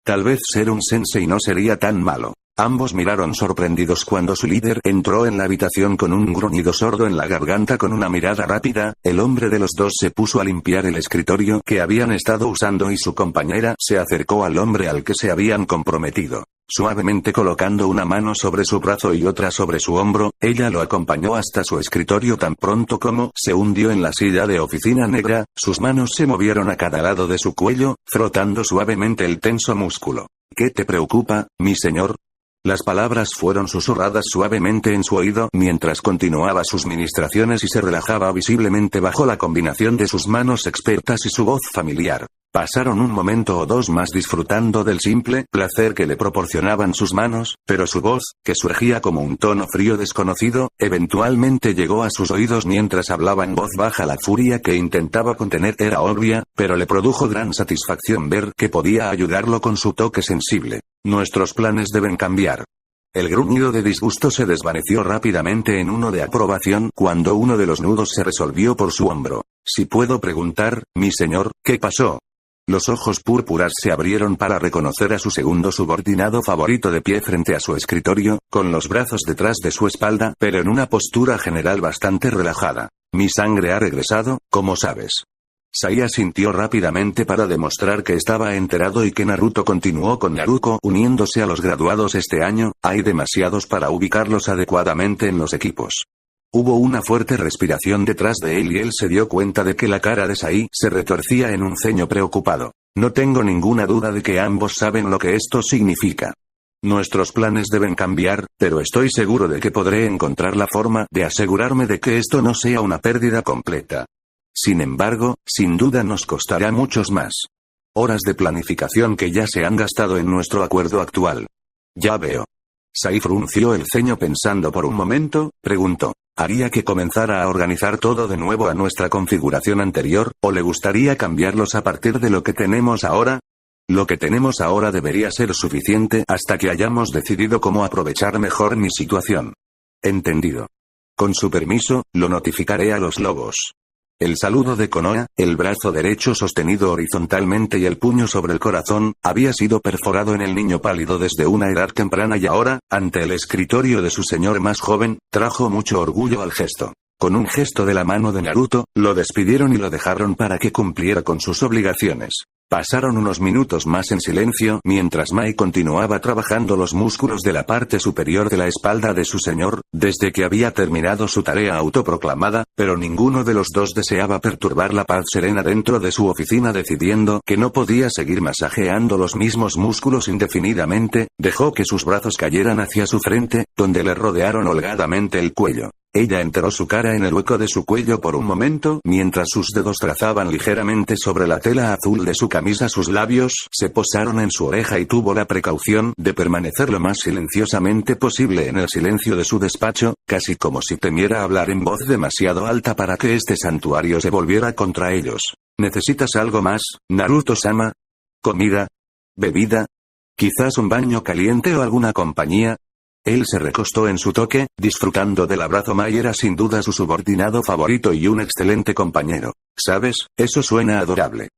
Tal vez ser un sensei no sería tan malo. Ambos miraron sorprendidos cuando su líder entró en la habitación con un gruñido sordo en la garganta. Con una mirada rápida, el hombre de los dos se puso a limpiar el escritorio que habían estado usando y su compañera se acercó al hombre al que se habían comprometido. Suavemente colocando una mano sobre su brazo y otra sobre su hombro, ella lo acompañó hasta su escritorio. Tan pronto como se hundió en la silla de oficina negra, sus manos se movieron a cada lado de su cuello, frotando suavemente el tenso músculo. ¿Qué te preocupa, mi señor? Las palabras fueron susurradas suavemente en su oído mientras continuaba sus ministraciones y se relajaba visiblemente bajo la combinación de sus manos expertas y su voz familiar. Pasaron un momento o dos más disfrutando del simple placer que le proporcionaban sus manos, pero su voz, que surgía como un tono frío desconocido, eventualmente llegó a sus oídos mientras hablaba en voz baja. La furia que intentaba contener era obvia, pero le produjo gran satisfacción ver que podía ayudarlo con su toque sensible. Nuestros planes deben cambiar. El gruñido de disgusto se desvaneció rápidamente en uno de aprobación cuando uno de los nudos se resolvió por su hombro. Si puedo preguntar, mi señor, ¿qué pasó? Los ojos púrpuras se abrieron para reconocer a su segundo subordinado favorito de pie frente a su escritorio, con los brazos detrás de su espalda, pero en una postura general bastante relajada. Mi sangre ha regresado, ¿cómo sabes? Saya sintió rápidamente para demostrar que estaba enterado y que Naruto continuó con Naruto uniéndose a los graduados este año. Hay demasiados para ubicarlos adecuadamente en los equipos. Hubo una fuerte respiración detrás de él y él se dio cuenta de que la cara de Sai se retorcía en un ceño preocupado. No tengo ninguna duda de que ambos saben lo que esto significa. Nuestros planes deben cambiar, pero estoy seguro de que podré encontrar la forma de asegurarme de que esto no sea una pérdida completa. Sin embargo, sin duda nos costará muchos más horas de planificación que ya se han gastado en nuestro acuerdo actual. Ya veo. Sai frunció el ceño pensando por un momento, preguntó. ¿Haría que comenzara a organizar todo de nuevo a nuestra configuración anterior, o le gustaría cambiarlos a partir de lo que tenemos ahora? Lo que tenemos ahora debería ser suficiente hasta que hayamos decidido cómo aprovechar mejor mi situación. Entendido. Con su permiso, lo notificaré a los lobos. El saludo de Konoha, el brazo derecho sostenido horizontalmente y el puño sobre el corazón, había sido perforado en el niño pálido desde una edad temprana y ahora, ante el escritorio de su señor más joven, trajo mucho orgullo al gesto. Con un gesto de la mano de Naruto, lo despidieron y lo dejaron para que cumpliera con sus obligaciones. Pasaron unos minutos más en silencio mientras Mai continuaba trabajando los músculos de la parte superior de la espalda de su señor, desde que había terminado su tarea autoproclamada, pero ninguno de los dos deseaba perturbar la paz serena dentro de su oficina decidiendo que no podía seguir masajeando los mismos músculos indefinidamente, dejó que sus brazos cayeran hacia su frente, donde le rodearon holgadamente el cuello. Ella enterró su cara en el hueco de su cuello por un momento, mientras sus dedos trazaban ligeramente sobre la tela azul de su camisa. Sus labios se posaron en su oreja y tuvo la precaución de permanecer lo más silenciosamente posible en el silencio de su despacho, casi como si temiera hablar en voz demasiado alta para que este santuario se volviera contra ellos. ¿Necesitas algo más, Naruto-sama? ¿Comida? ¿Bebida? ¿Quizás un baño caliente o alguna compañía? Él se recostó en su toque, disfrutando del abrazo. Mai era sin duda su subordinado favorito y un excelente compañero. ¿Sabes? Eso suena adorable.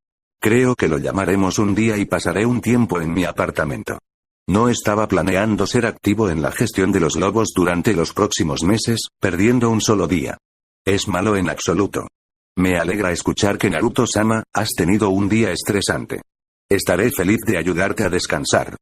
Creo que lo llamaremos un día y pasaré un tiempo en mi apartamento. No estaba planeando ser activo en la gestión de los lobos durante los próximos meses, perdiendo un solo día. Es malo en absoluto. Me alegra escuchar que Naruto-sama, has tenido un día estresante. Estaré feliz de ayudarte a descansar.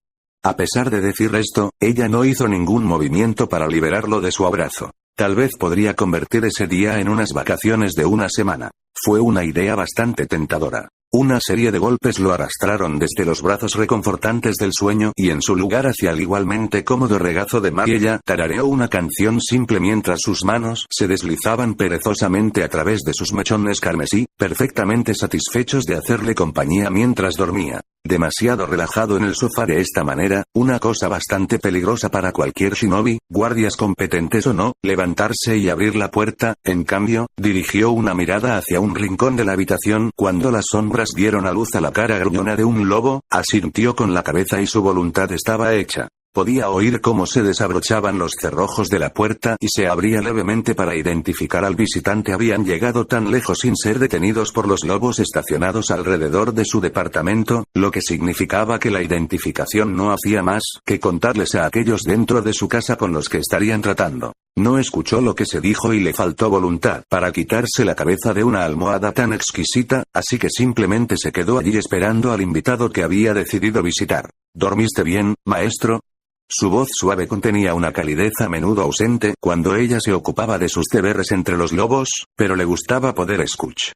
A pesar de decir esto, ella no hizo ningún movimiento para liberarlo de su abrazo. Tal vez podría convertir ese día en unas vacaciones de una semana. Fue una idea bastante tentadora. Una serie de golpes lo arrastraron desde los brazos reconfortantes del sueño y en su lugar hacia el igualmente cómodo regazo de Mai. Ella tarareó una canción simple mientras sus manos se deslizaban perezosamente a través de sus mechones carmesí, perfectamente satisfechos de hacerle compañía mientras dormía. Demasiado relajado en el sofá de esta manera, una cosa bastante peligrosa para cualquier shinobi, guardias competentes o no, levantarse y abrir la puerta. En cambio, dirigió una mirada hacia un rincón de la habitación. Cuando las sombras dieron a luz a la cara gruñona de un lobo, asintió con la cabeza y su voluntad estaba hecha. Podía oír cómo se desabrochaban los cerrojos de la puerta y se abría levemente para identificar al visitante. Habían llegado tan lejos sin ser detenidos por los lobos estacionados alrededor de su departamento, lo que significaba que la identificación no hacía más que contarles a aquellos dentro de su casa con los que estarían tratando. No escuchó lo que se dijo y le faltó voluntad para quitarse la cabeza de una almohada tan exquisita, así que simplemente se quedó allí esperando al invitado que había decidido visitar. ¿Dormiste bien, maestro? Su voz suave contenía una calidez a menudo ausente cuando ella se ocupaba de sus deberes entre los lobos, pero le gustaba poder escuchar